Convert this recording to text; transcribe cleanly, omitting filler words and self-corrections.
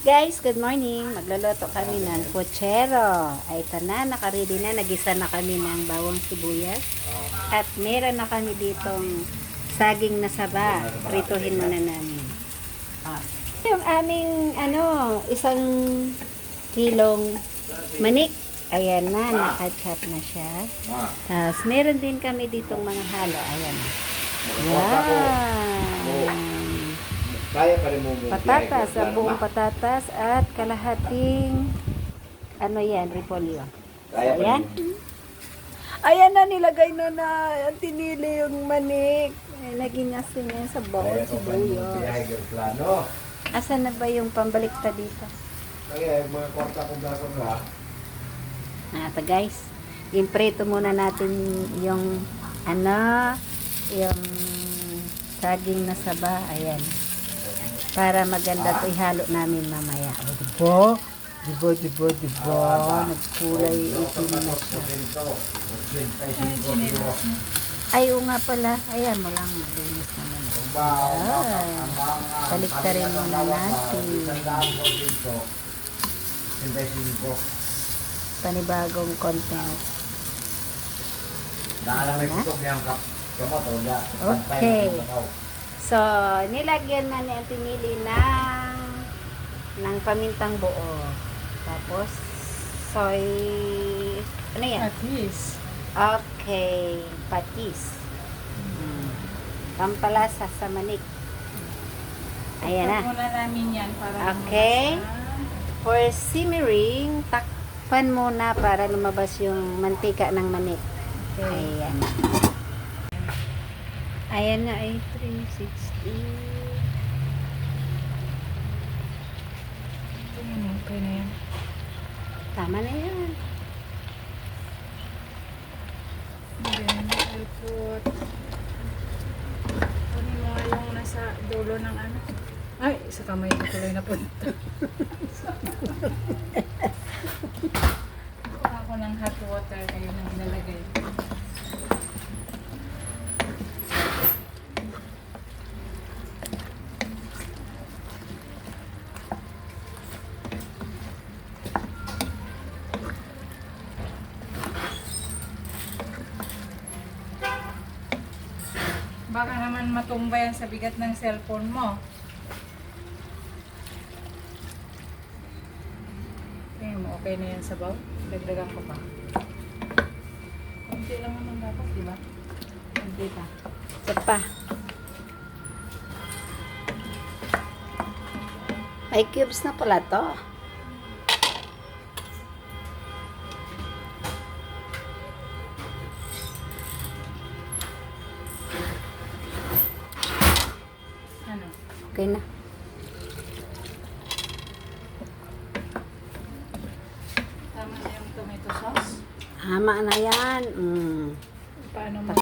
Guys, good morning. Magluluto kami ng puchero. Ay, ito na, nakaready na. Nagisa na kami ng bawang sibuyas. At meron na kami ditong saging na saba. Prituhin muna namin. Yung aming, isang kilong manik. Ayan na, nakachop na siya. Tapos, meron din kami ditong mga halo. Ayan. Wow! Kaya pa rin mo Patatas, buong patatas at kalahating repolyo. Kaya pa Ayan. Ayan na, nilagay na tinili yung manik. Ay, naging asin yan sa bawang sibuyas. plano. Asan na ba yung pambaliktad dito? Kaya mga kwarta kong dasong na. Ito guys, imprito muna natin yung yung saging na saba. Ayan. Para maganda ito ihalo namin mamaya. O, diba? Nagkulay itim na siya. Ay, nga pala. Ayan mo lang. Malinis naman. Baliktarin muna natin. Panibagong content. Okay. So, nilagyan na niya pinili ng pamintang buo. Tapos, soy, ano yan? Patis. Okay, patis. Pampalasa sa manik. Ayan na. Muna namin yan para Okay. For simmering, takpan muna para lumabas yung mantika ng manik. Ayan. Ayan na ay 360. Okay na yan. Tama na yan. Then, I'll put kunin mo nga yung nasa dulo ng Ay, sa kamay ko tuloy na punta. Ako ng hot water kayo nang nilalagay. Baka naman matumba yan sa bigat ng cellphone mo. Tingnan mo, okay na yan sa baw. Dagdagan ko pa. Kunti lang naman dapat, di ba? Kunti pa. Ito pa. May cubes na pala to. Ano? Okay na. Tama na yung tomato sauce? Tama na yan. Paano mo